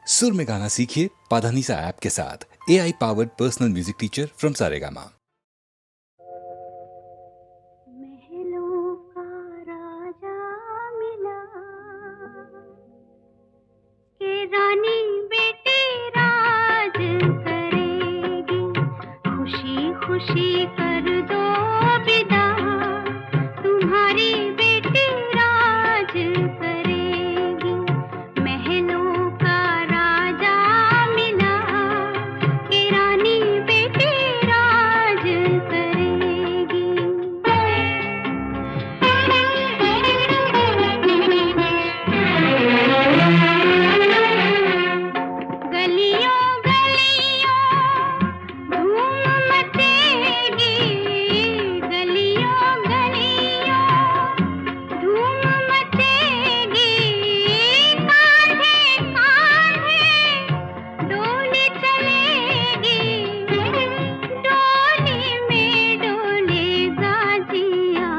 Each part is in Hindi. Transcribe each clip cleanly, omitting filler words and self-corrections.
सुर में गाना सीखिए पाधानीसा ऐप के साथ। AI powered personal music teacher from Saregama. महलों का राजा मिला के रानी बेटी राज करेगी, खुशी खुशी कर दो विदा, तुम्हारी बेटी राज करेगी। महलों का राजा मिला के रानी बेटी राज करेगी। गलियों गलियों धूम मचेगी, गलियों गलियों धूम मचेगी, कांधे कांधे डोली चलेगी, डोली में डोलेगा जिया,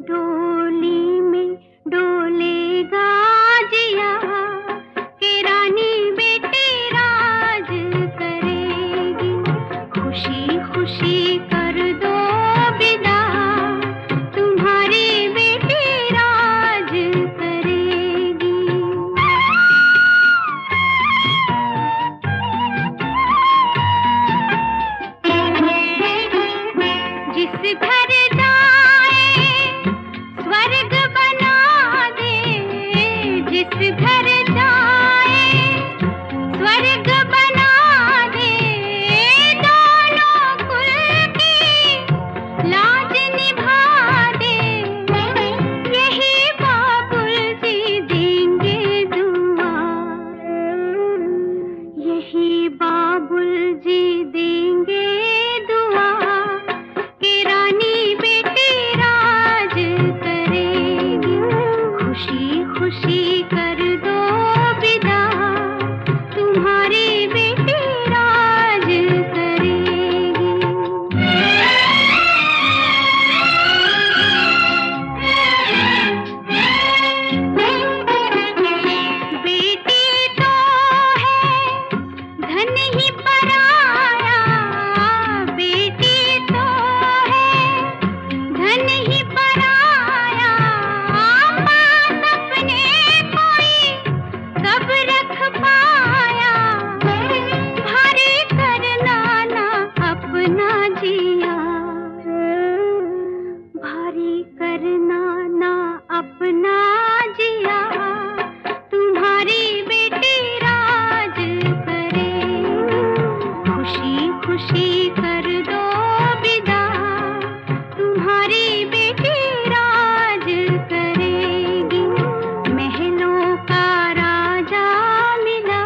डोली में डोलेगा जिया के रानी बेटी राज करेगी, खुशी खुशी कर दो विदा, तुम्हारी बेटी राज करेगी। जिस घर जाए स्वर्ग बना दे, जिस घर जाए स्वर्ग बना दे, दोनों कुल की लाज निभा दे, यही बाबुल जी देंगे दुआ, यही बाबुल जी देंगे दुआ के रानी बेटी राज करेगी, खुशी खुशी कर दो विदा, तुम्हारी बेटी राज करेगी। बेटी तो है धन ही पराया, बेटी तो है धन ही पराया, पास अपने कोई कब रख पाया, भारी करना ना अपना जिया, भारी करना ना अपना जिया, तुम्हारी बेटी राज करेगी, खुशी खुशी कर दो विदा, तुम्हारी बेटी राज करेगी। महलों का राजा मिला।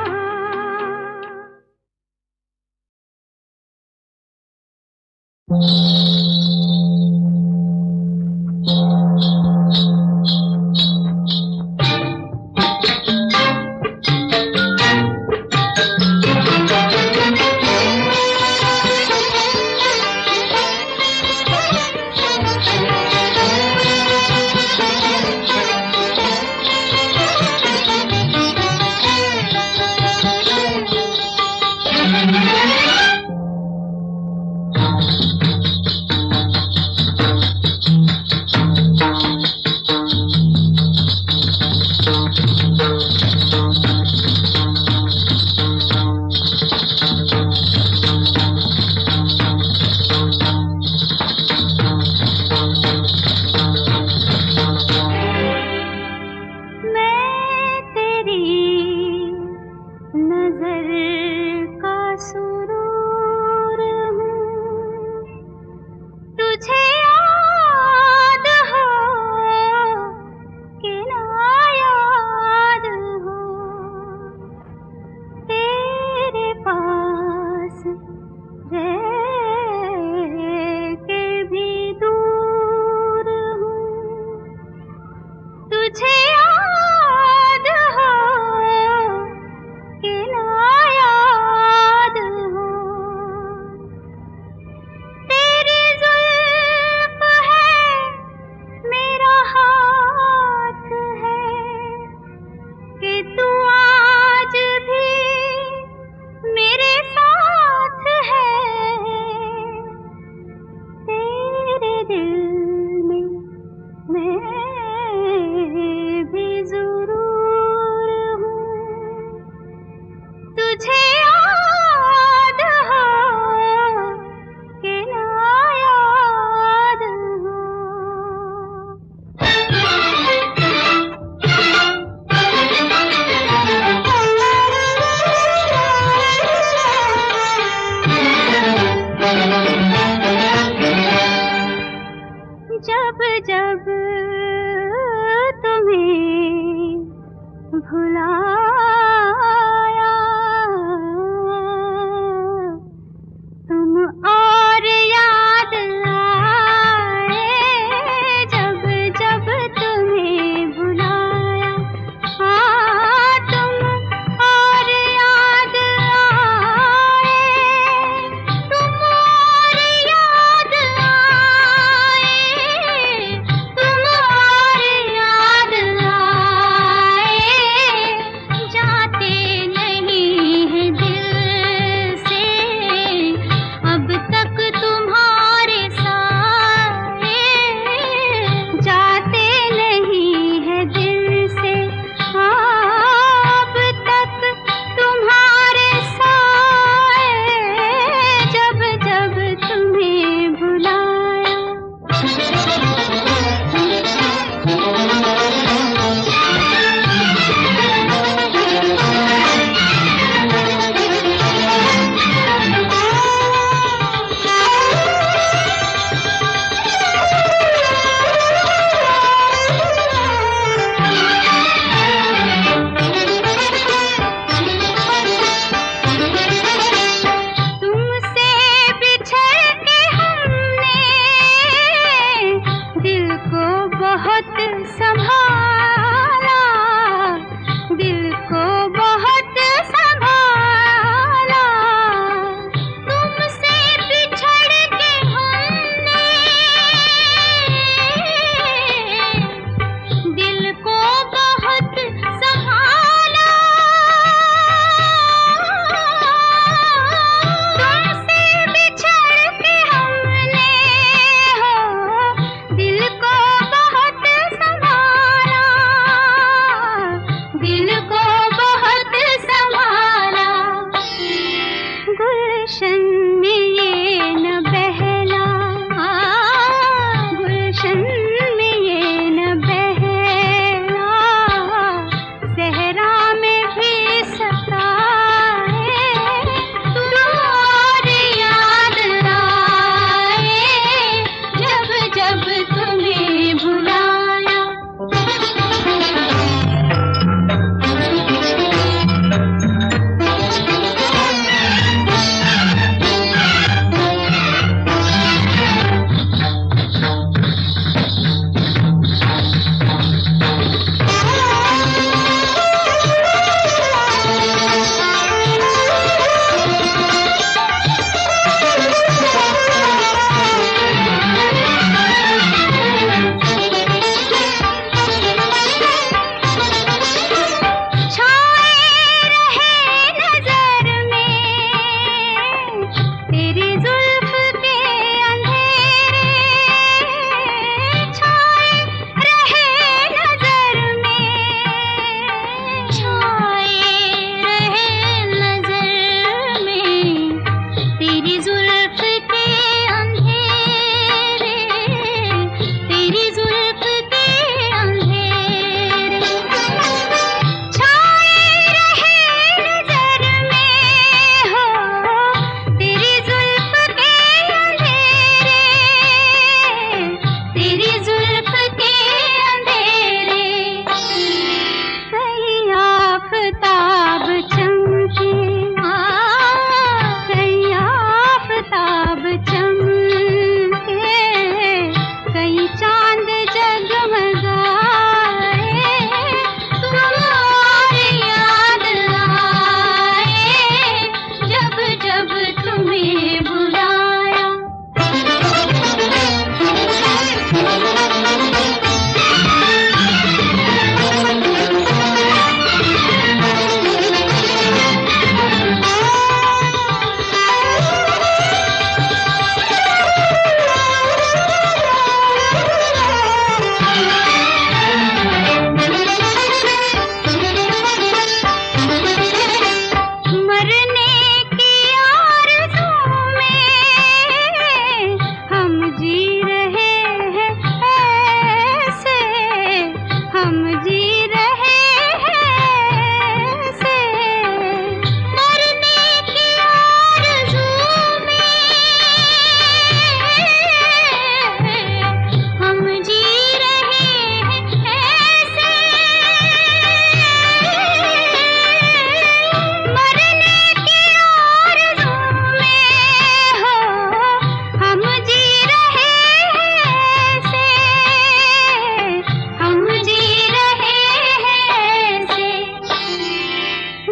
मैं तेरी नजर का सुरूर हूँ, तुझे याद हो कि ना याद हो, तेरे पास रह के भी दूर हूँ, तुझे याद हो आया, तुम और याद आए जब जब तुम्हें बुलाया। हाँ, तुम और याद आए, तुम और याद आए, तुम और याद आए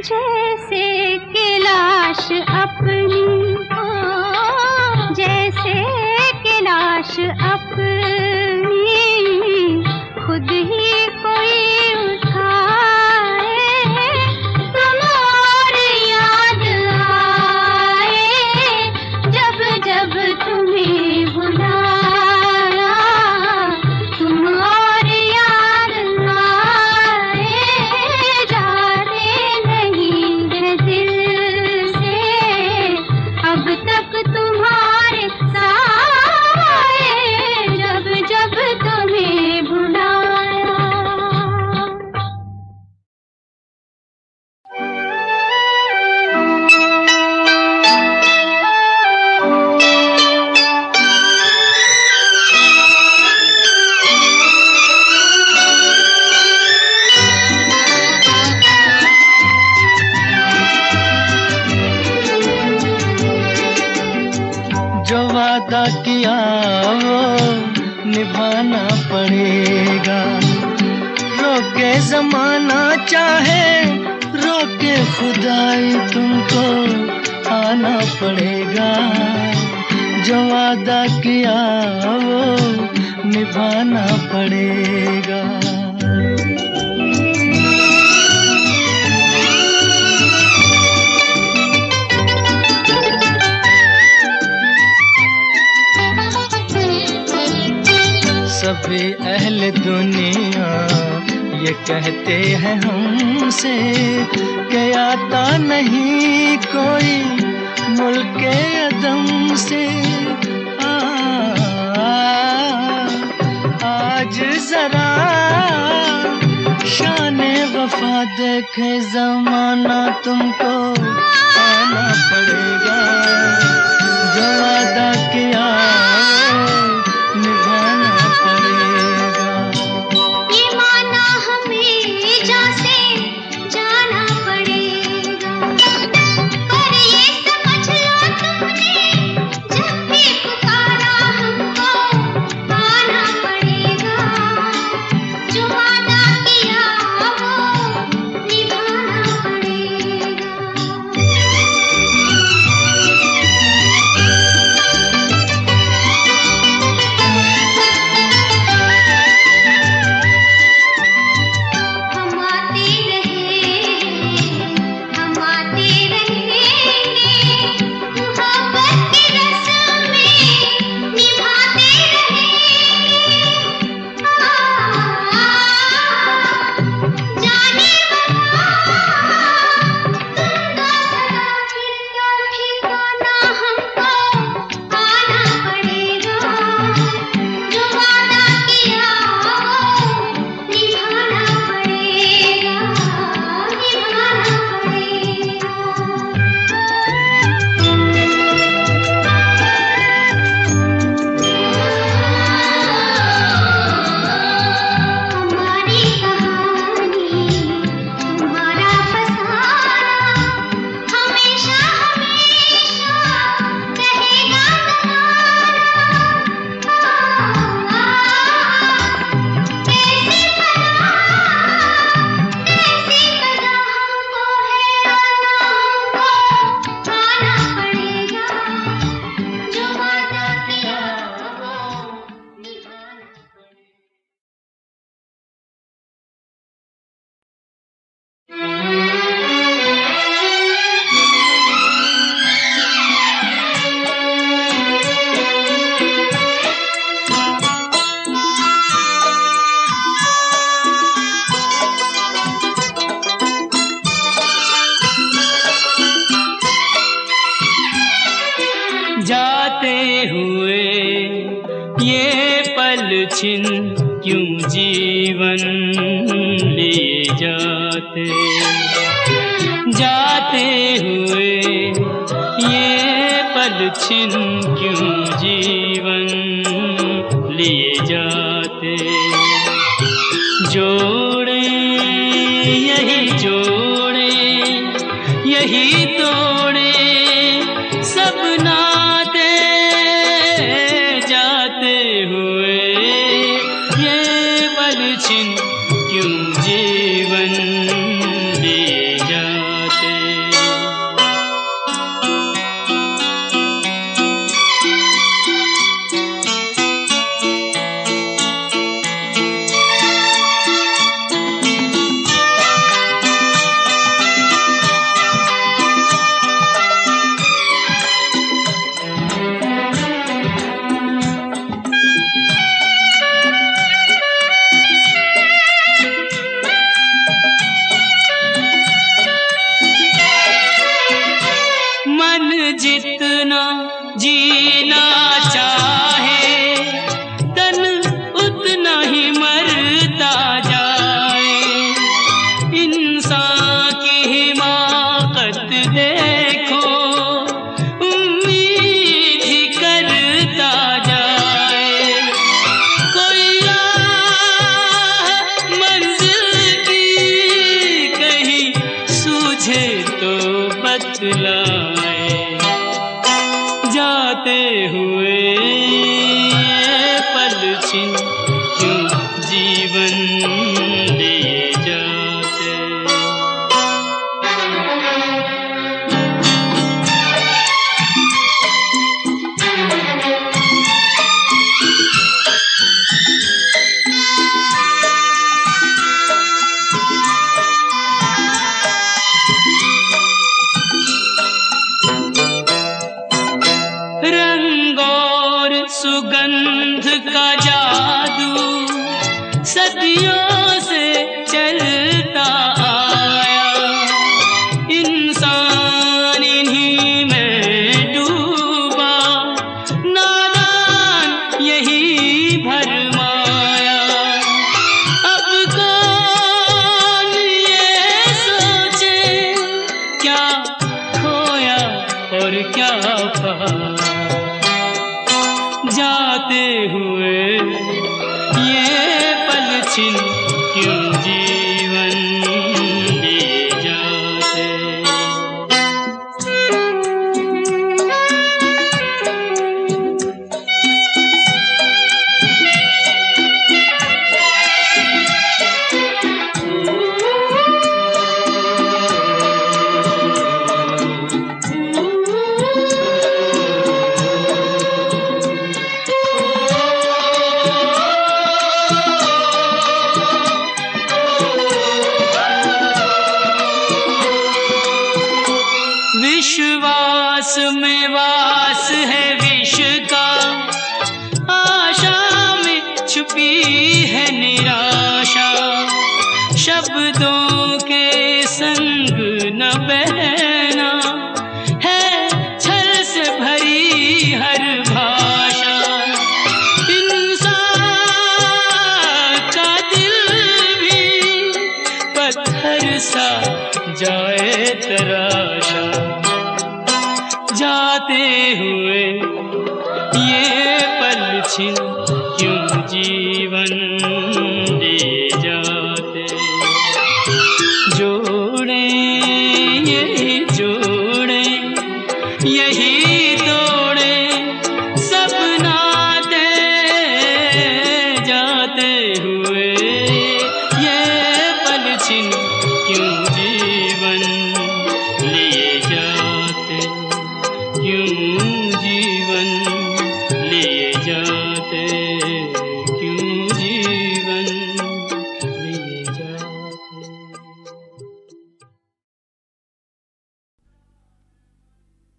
जैसे कि लाश अपनी, जैसे कि लाश अपनी खुद ही कोई उठाए, तुम और याद आए जब जब तुम्हें बुलाया, तुम और याद आए जाने नहीं है दिल से अब तक तुम्हारे साए जब जब तुम्हें बुलाया। जो वादा किया वो निभाना पड़ेगा, रोके जमाना चाहे रोके खुदाई तुमको आना पड़ेगा। जो वादा किया वो निभाना पड़ेगा। सभी अहले दुनिया ये कहते हैं हमसे कि आता नहीं कोई मुल्के अदम से। आज जरा शाने वफा देखे जमाना तुमको आना पड़ेगा। जो वादा किया निभाना पड़ेगा। ये माना हमें जैसे जाना पड़ेगा, पर ये समझ लो तुमने जब भी पुकारा हमको आना पड़ेगा। जो वादा किया वो निभाना पड़ेगा। छिन क्यों जीवन लिए जाते जाते हुए ये पल छिन क्यों जीवन लिए जाते। जोड़े यही तोड़े सब नाते जाते हुए ये पल छिन क्यों जीवन लिए जाते। जितना जीना चाहे तन उतना ही मरता जाए। इंसान की हिमाकत देखो, उम्मीद ही करता जाए। कोई राह मंजिल की कहीं सूझे तो बतलाए। जाते हुए ये पल छिन क्यों जीवन लिए जाते। रंग और सुगंध का जादू सदियों से चलता आया। इंसान इन्हीं में डूबा, नादान यही भरमाया। अब कौन ये सोचे क्या खोया और क्या पाया। जाते हुए ये पल छिन क्यों जीवन लिए जाते। विश्वास में वास है विष का, आशा में छुपी है निराशा। शब्दों के संग न बहना है छल से भरी हर भाषा। इंसान का दिल भी पत्थर सा जाए तराशा। जाते हुए ये पल छिन क्यों जीवन लिए जाते। जोड़े यही जोड़े यही तोड़े सब नाते। जाते हुए ये पल छिन क्यों जीवन लिए जाते। क्यों जीवन लिए जाते। क्यों जीवन लिए जाते।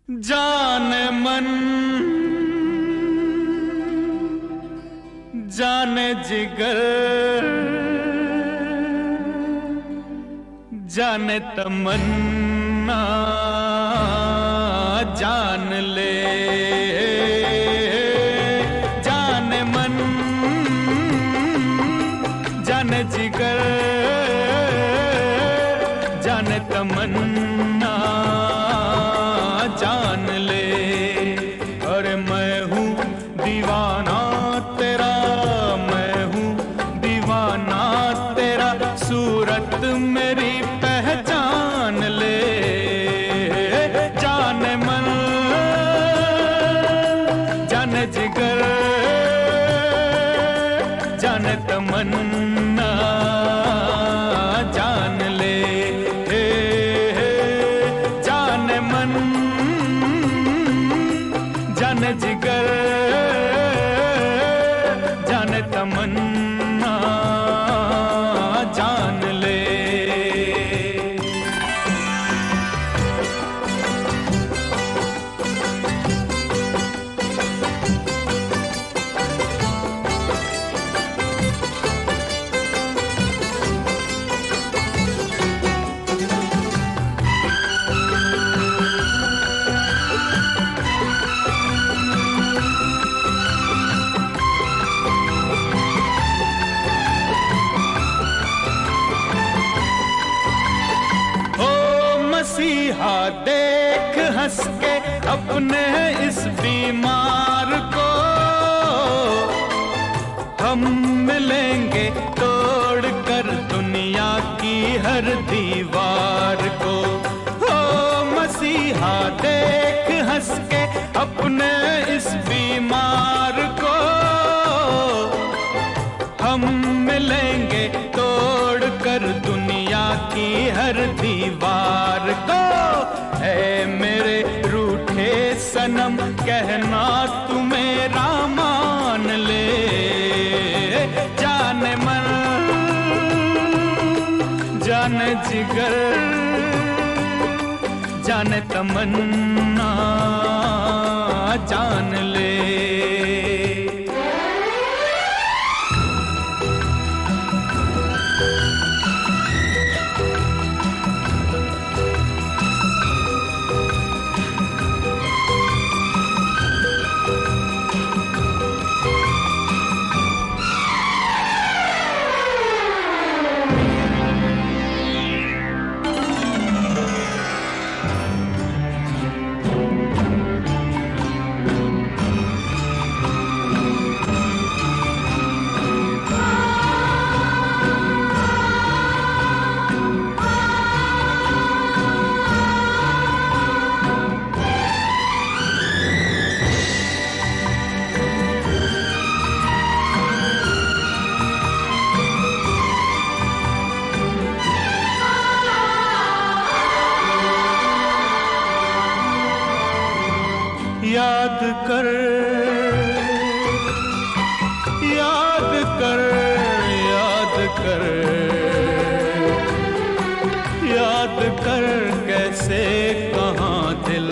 जान मन जान जिगर जान तमन्ना जान ले। जान मन जान जिगर जान तमन्ना जान ले। अरे मैं हूँ दीवाना तेरा, मैं हूँ दीवाना तेरा, सूरत मेरी पहचान ले। जान मन जान जिगर जान तमन्ना जान ले। मसीहा देख हंस के अपने इस बीमार को, हम मिलेंगे तोड़ कर दुनिया की हर दीवार को। ओ मसीहा देख हंस के अपने इस बीमार को, हम मिलेंगे तोड़ कर दुनिया की हर दीवार को। ऐ मेरे रूठे सनम कहना तू मेरा मान ले, जाने मन जाने जिगर जाने तमन्ना जान ले। याद कर याद कर याद कर याद कर कैसे कहाँ दिल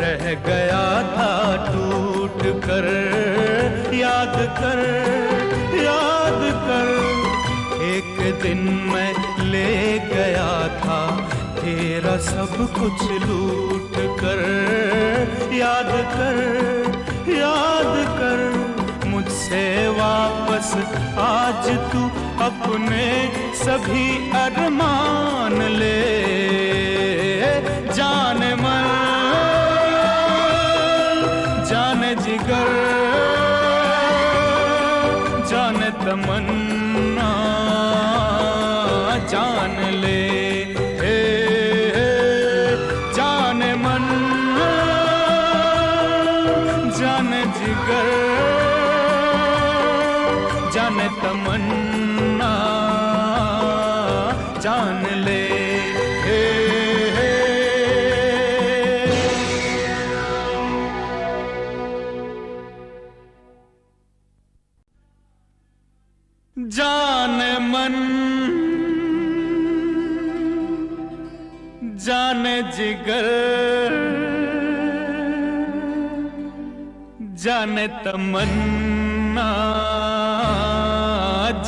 रह गया था टूट कर। याद कर एक दिन मैं ले गया था तेरा सब कुछ लूट कर। याद कर मुझसे वापस आज तू अपने सभी अरमान ले। जाने मन जाने जिगर जाने तमन्ना जान ले। जाने मन जाने जिगर जाने तमन्ना जान ले। जाने मन जाने जिगर जाने तमन्ना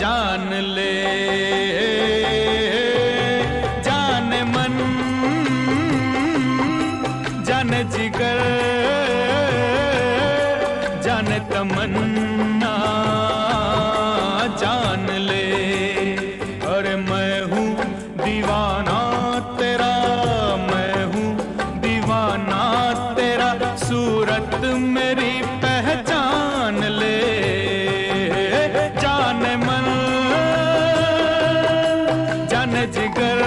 जान ले। जाने मन जाने जिगर जाने तमन्ना जान ले। अरे मैं हूँ दीवाना तेरा, मैं हूँ दीवाना तेरा, सूरत मेरी पहचान ले। जाने मन जाने जिगर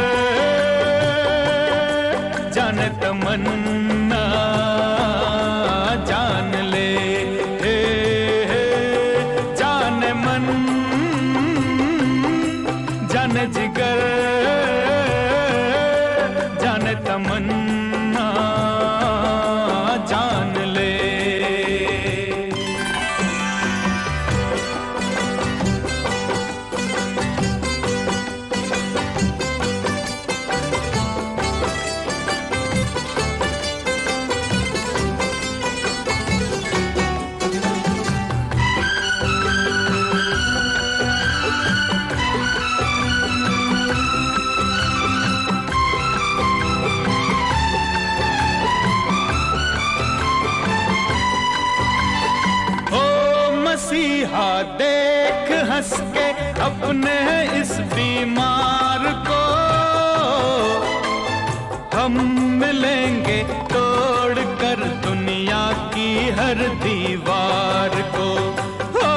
जाने तमन्ना जान ले। जाने मन जाने जिगर जाने तमन्ना जान ले। मसीहा देख हंस के अपने इस बीमार को, हम मिलेंगे तोड़ कर दुनिया की हर दीवार को। हो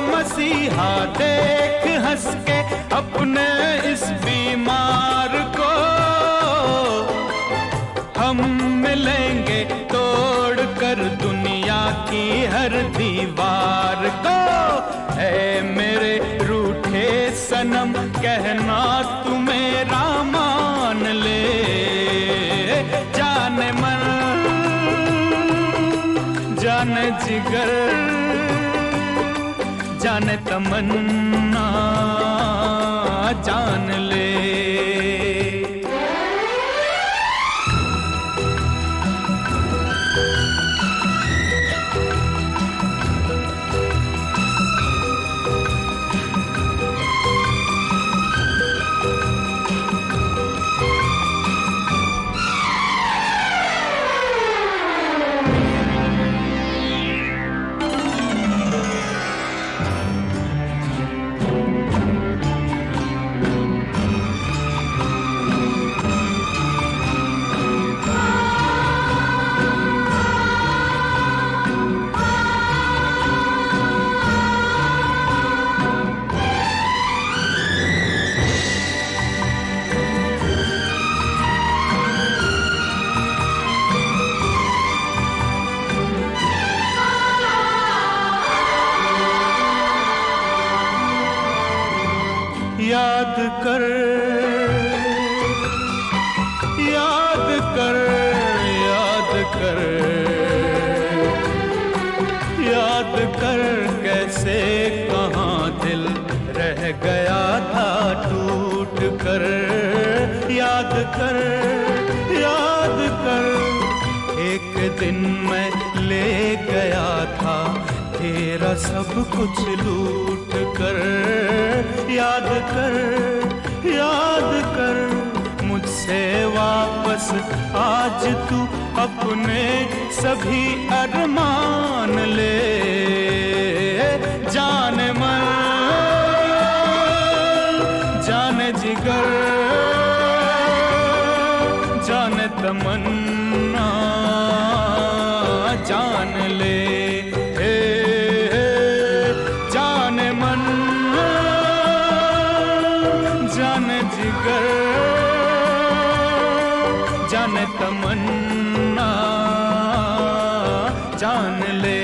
मसीहा देख हंस के अपने इस बीमार को। हम मिलेंगे तोड़ कर दुनिया की हर दीवार को। ऐ मेरे रूठे सनम कहना तू मेरा मान ले। जाने मन जाने जिगर जाने तमन्ना जान ले। याद कर याद कर याद कर याद कर कैसे कहाँ दिल रह गया था टूट कर। याद कर एक दिन मैं ले गया था तेरा सब कुछ लूट कर। याद कर मुझसे वापस आज तू अपने सभी अरमान ले। जाने मन जाने जिगर जाने तमन्ना जान ले। जाने मन जाने जिगर जाने तमन्ना जान ले।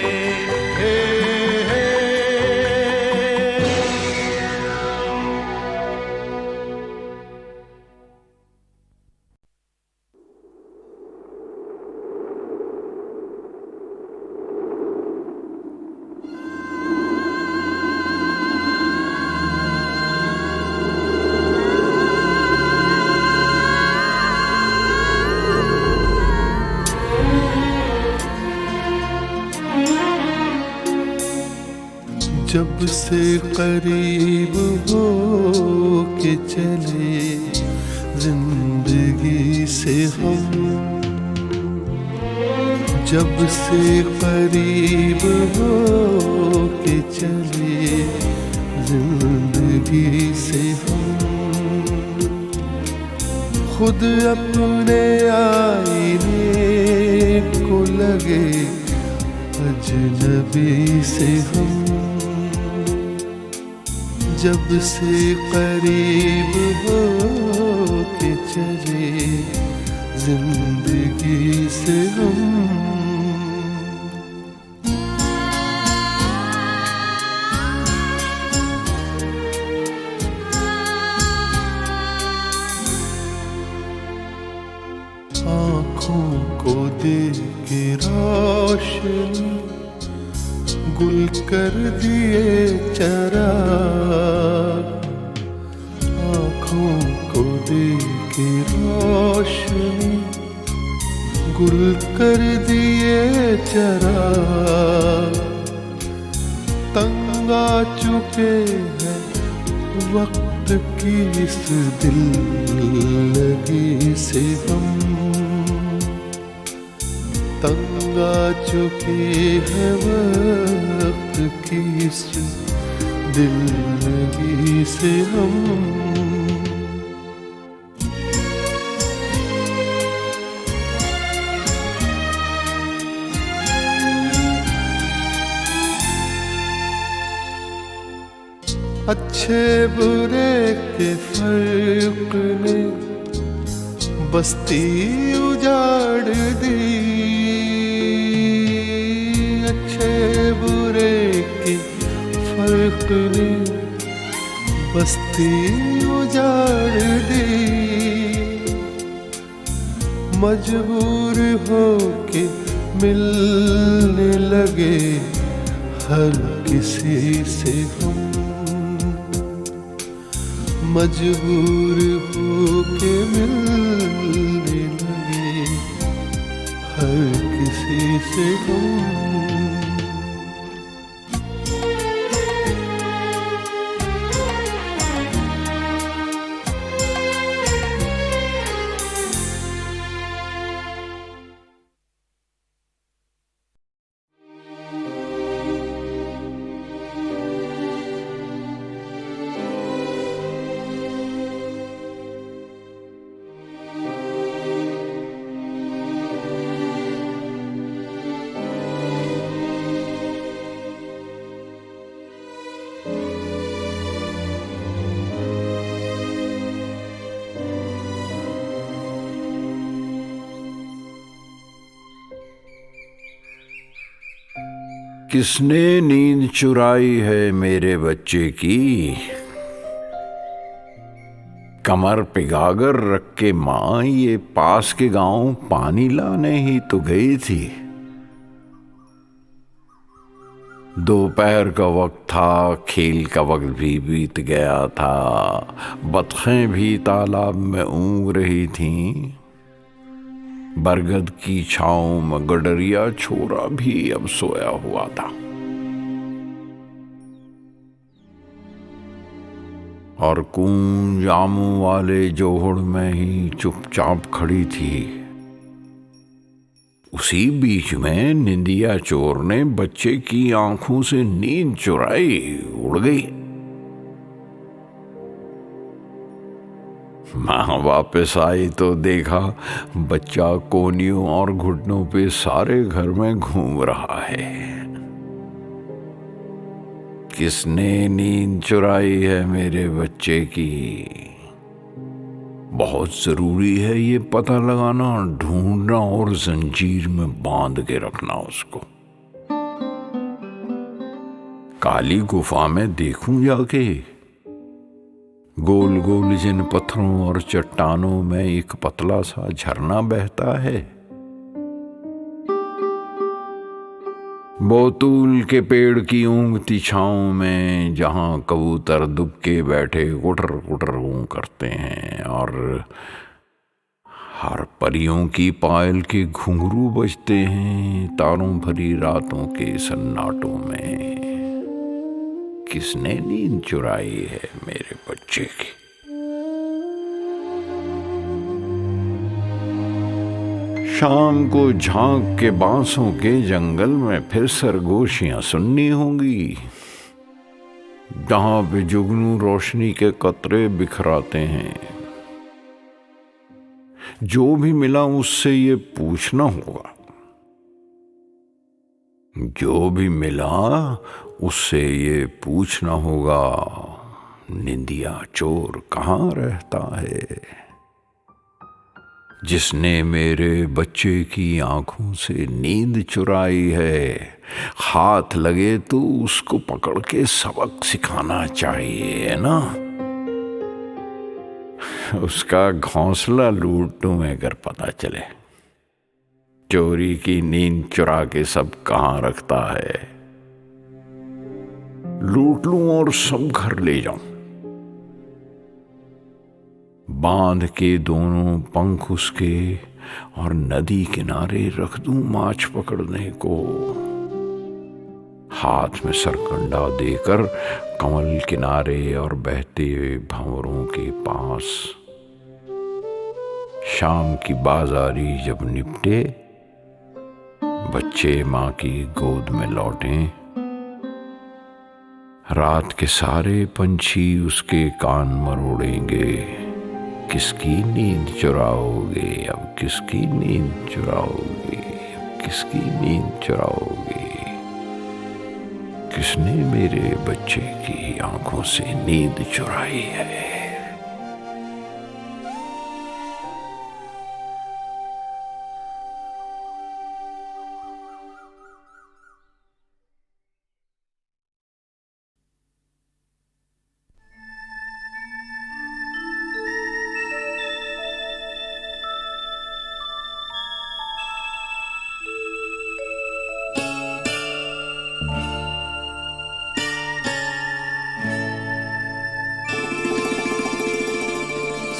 जब से करीब हो के चले जिंदगी से हम। जब से करीब हो के चले जिंदगी से हम। खुद अपने आईने को लगे अजनबी से हम। जब से करीब हो के चले जिंदगी से हम। आँखों को दे के रोशनी गुल कर दिए चराग। आँखों को दे के रोशनी गुल कर दिए चराग। तंग आ चुके हैं वक्त की इस दिल लगी से हम। तंग आ चुके हैं वक्त की इस दिल लगी से हम। अच्छे बुरे के फर्क ने बस्ती उजाड़ दी। अच्छे बुरे के फर्क ने बस्ती उजाड़ दी। मजबूर हो के मिलने लगे हर किसी से हम। मजबूर हो के मिलने लगे हर किसी से हम। किसने नींद चुराई है मेरे बच्चे की। कमर पिघाकर रख के माँ ये पास के गांव पानी लाने ही तो गई थी। दोपहर का वक्त था, खेल का वक्त भी बीत गया था। बतखें भी तालाब में ऊँग रही थीं। बरगद की छांव में गडरिया छोरा भी अब सोया हुआ था। और कून जामू वाले जोहड़ में ही चुपचाप खड़ी थी। उसी बीच में निंदिया चोर ने बच्चे की आंखों से नींद चुराई, उड़ गई। माँ वापस आई तो देखा बच्चा कोनियों और घुटनों पे सारे घर में घूम रहा है। किसने नींद चुराई है मेरे बच्चे की। बहुत जरूरी है ये पता लगाना, ढूंढना और जंजीर में बांध के रखना उसको। काली गुफा में देखूं जाके। गोल गोल जिन पत्थरों और चट्टानों में एक पतला सा झरना बहता है। बोतूल के पेड़ की ऊँगती छाँव में जहां कबूतर दुबके बैठे कुटर कुटर ऊँ करते हैं और हर परियों की पायल के घुंघरू बजते हैं तारों भरी रातों के सन्नाटों में। किसने नींद चुराई है मेरे बच्चे की। शाम को झांक के बांसों के जंगल में फिर सरगोशियां सुननी होंगी, जहां पे जुगनू रोशनी के कतरे बिखराते हैं। जो भी मिला उससे ये पूछना होगा, जो भी मिला उससे ये पूछना होगा, निंदिया चोर कहाँ रहता है। जिसने मेरे बच्चे की आंखों से नींद चुराई है, हाथ लगे तो उसको पकड़ के सबक सिखाना चाहिए ना। उसका घोंसला लूट दूं अगर पता चले। चोरी की नींद चुरा के सब कहाँ रखता है। लूट लूं और सब घर ले जाऊं। बांध के दोनों पंख उसके और नदी किनारे रख दूं माछ पकड़ने को। हाथ में सरकंडा देकर कमल किनारे और बहते भंवरों के पास। शाम की बाजारी जब निपटे, बच्चे माँ की गोद में लौटें। रात के सारे पंछी उसके कान मरोड़ेंगे। किसकी नींद चुराओगे अब, किसकी नींद चुराओगे अब, किसकी नींद चुराओगे। किसने मेरे बच्चे की आंखों से नींद चुराई है।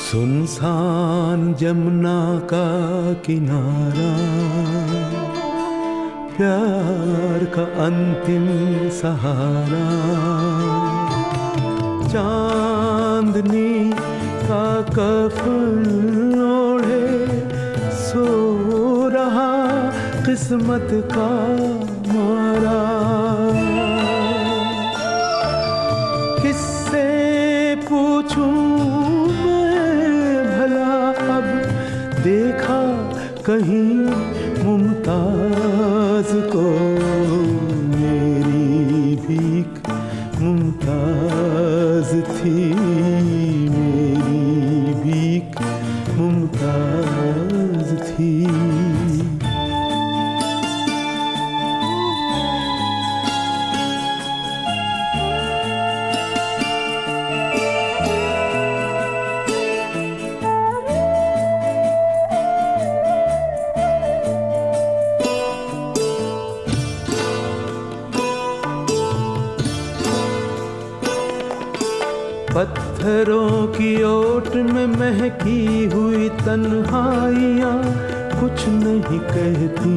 सुनसान जमुना का किनारा, प्यार का अंतिम सहारा, चांदनी का कफन ओढ़े सो रहा किस्मत का मारा। किससे पूछूं देखा कहीं मुमताज को, मेरी भीख मुमताज थी, मेरी भीख मुमताज थी। पत्थरों की ओट में महकी हुई तन्हाइयाँ कुछ नहीं कहती,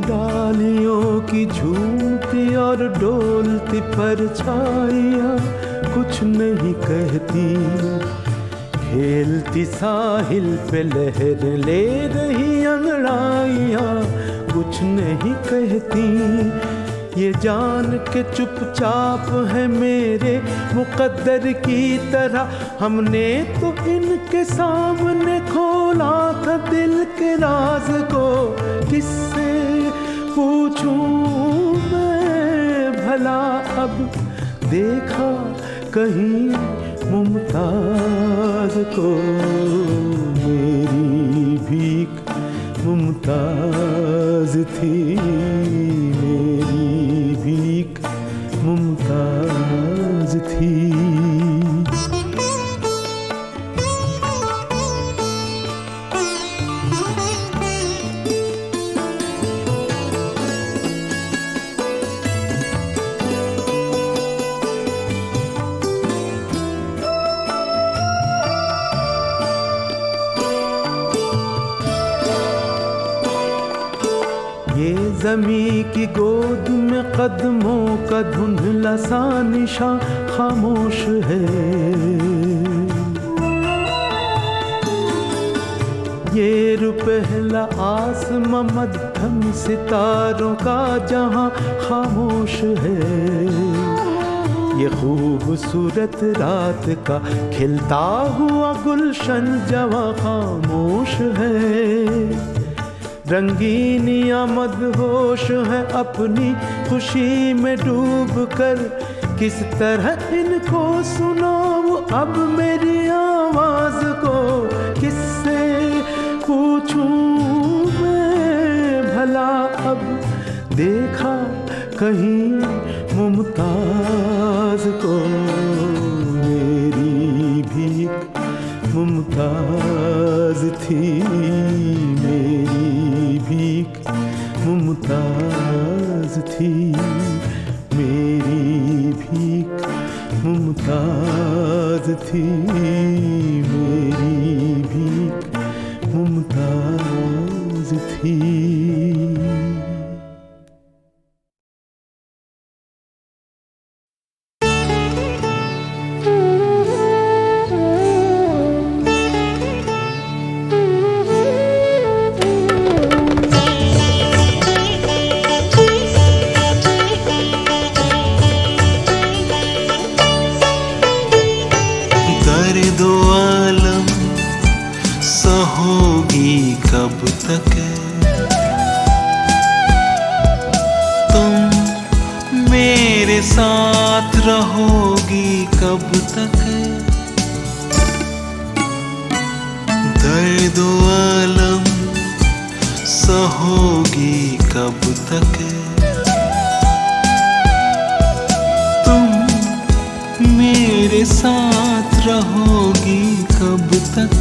डालियों की झूमती और डोलती परछाइयाँ कुछ नहीं कहती, खेलती साहिल पे लहर ले रही अंगड़ाइयाँ कुछ नहीं कहती। ये जान के चुपचाप है मेरे मुकद्दर की तरह, हमने तो इनके सामने खोला था दिल के राज को। किससे पूछूं मैं भला अब, देखा कहीं मुमताज को, मेरी भीख मुमताज थी, मेरी भीख मुमताज थी। ज़मीं की गोद में कदमों का धुंधला सा निशान खामोश है, ये रुपहला आसमां मध्यम सितारों का जहां खामोश है, ये खूबसूरत रात का खिलता हुआ गुलशन जवां खामोश है। रंगीनियां मदहोश है अपनी खुशी में डूब कर, किस तरह इनको सुनाऊं अब मेरी आवाज को। किससे पूछूं मैं भला अब, देखा कहीं मुमताज को, मेरी भीख मुमताज थी, मेरी भीख मुमताज थी, मेरी भीख मुमताज थी, मेरी भीख मुमताज थी। कब तक है दर्द आलम सहोगी कब तक, तुम मेरे साथ रहोगी कब तक।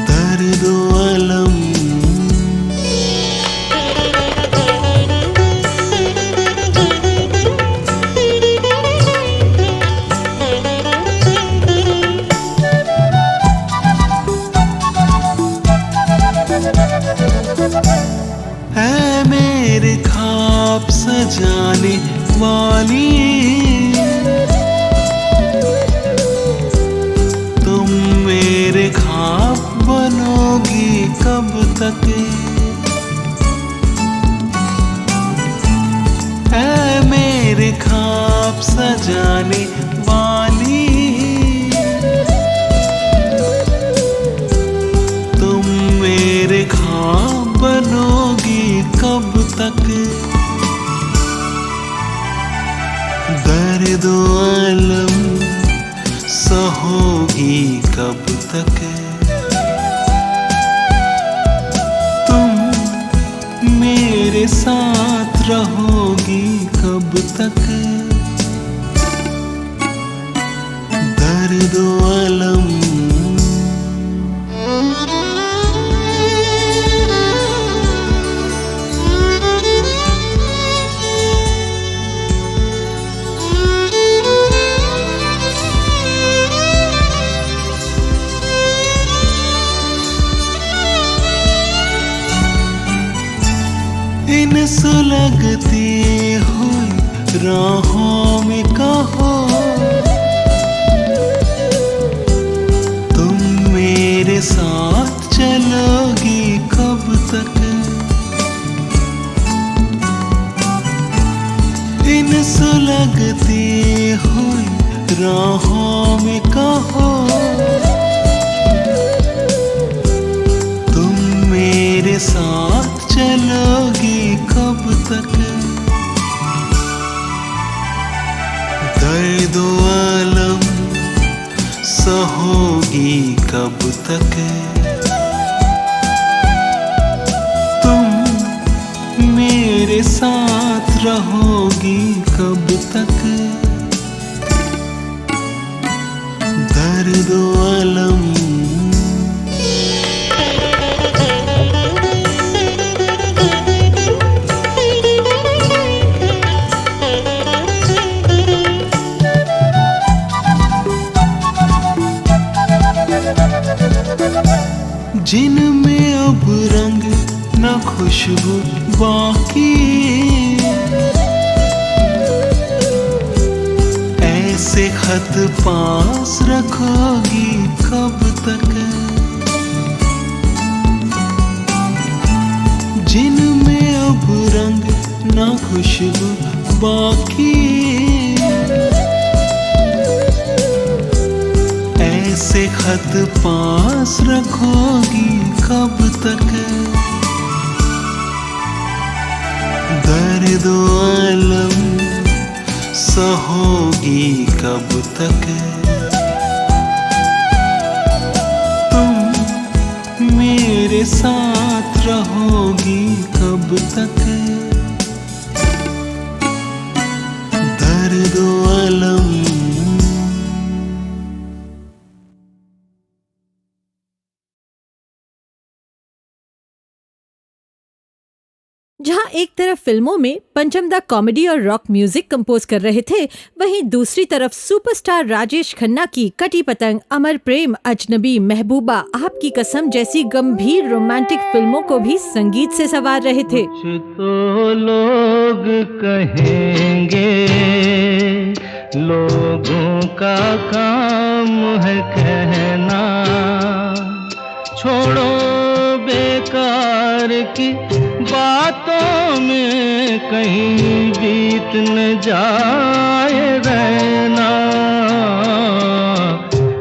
दर्द आलम है मेरे ख्वाब सजाने वाली, तुम मेरे ख्वाब बनोगी कब तक। है मेरे ख्वाब सजाने वाली, तुम मेरे ख्वाब बनोगी कब तक। दर्द आलम सहोगी कब तक, तुम मेरे साथ रहोगी कब तक। दर्द आलम इन सुलगती हुई राहों में कहो, तुम मेरे साथ चलोगी कब तक। इन सुलगती हुई राहों में कहो, तुम मेरे साथ चलोगी कब तक। दर्द आलम सहोगी कब तक, तुम मेरे साथ रहोगी कब तक। दर्द आलम जिनमें अब रंग न खुशबू बाकी, ऐसे खत पास रखोगी कब तक। जिनमें अब रंग न खुशबू बाकी, ऐसे खत पास रखोगी कब तक। दर्द आलम सहोगी कब तक, तुम मेरे साथ रहोगी कब तक। दर्द आलम जहां एक तरफ फिल्मों में पंचमदा कॉमेडी और रॉक म्यूजिक कंपोज कर रहे थे, वहीं दूसरी तरफ सुपरस्टार राजेश खन्ना की कटी पतंग, अमर प्रेम, अजनबी, महबूबा, आपकी कसम जैसी गंभीर रोमांटिक फिल्मों को भी संगीत से संवार रहे थे। कुछ तो लोग कहेंगे, लोगों का काम है कहना, छोड़ो बेकार की बातों में कहीं बीत न जाए रहना।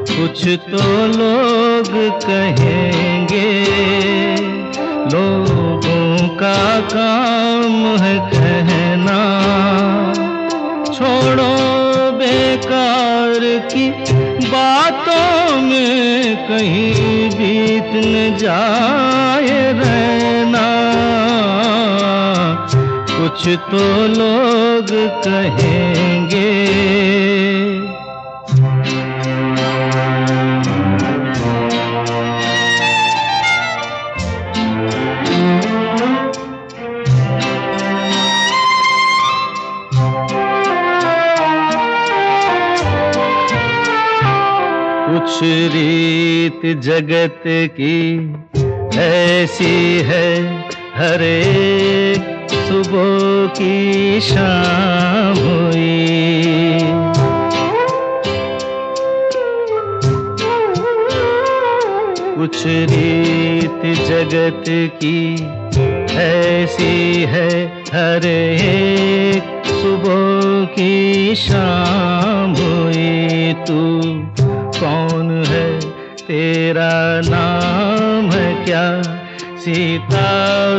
कुछ तो लोग कहेंगे, लोगों का काम है कहना, छोड़ो बेकार की बातों कहीं बीत न जाए रहना, कुछ तो लोग कहेंगे। कुछ रीत जगत की ऐसी है, हर एक सुबह की शाम हुई। कुछ रीत जगत की ऐसी है, हर एक सुबह की शाम हुई। तू कौन है, तेरा नाम है क्या? सीता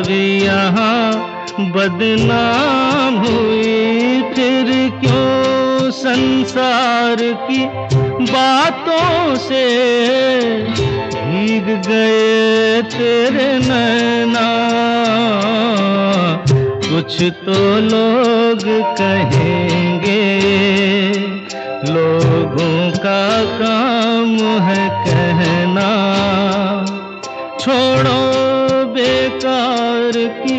भी यहाँ बदनाम हुई। फिर क्यों संसार की बातों से भीग गए तेरे नैना? कुछ तो लोग कहेंगे, लोगों का काम है कहना। छोड़ो बेकार की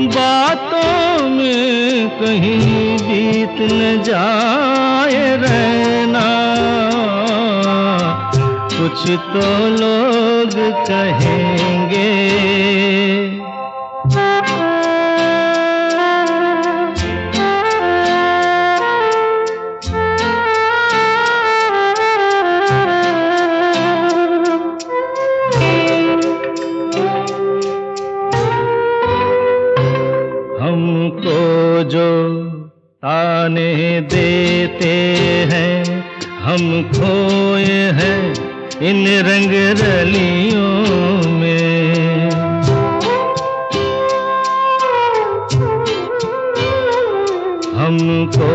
बातों में कहीं बीत न जाए रहना, कुछ तो लोग कहेंगे। हमको जो ताने देते हैं, हम खोए हैं इन रंग रलियों में। हमको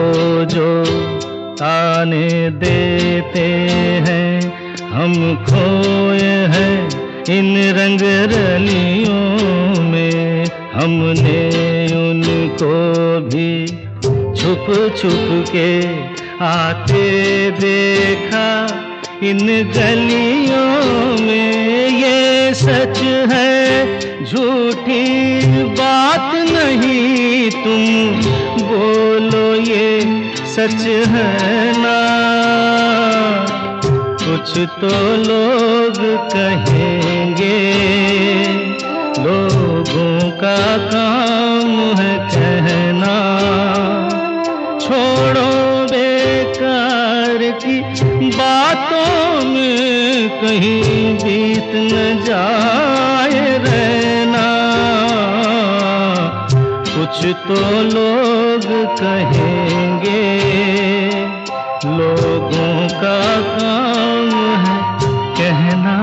जो ताने देते हैं, हम खोए हैं इन रंग रलियों में। हमने उनको भी छुप छुप के आते देखा इन गलियों में। ये सच है, झूठी बात नहीं, तुम बोलो ये सच है ना? कुछ तो लोग कहेंगे, लोगों का काम है कहना। छोड़ो बेकार की बातों में कहीं बीत न जाए रहना, कुछ तो लोग कहेंगे, लोगों का काम है कहना।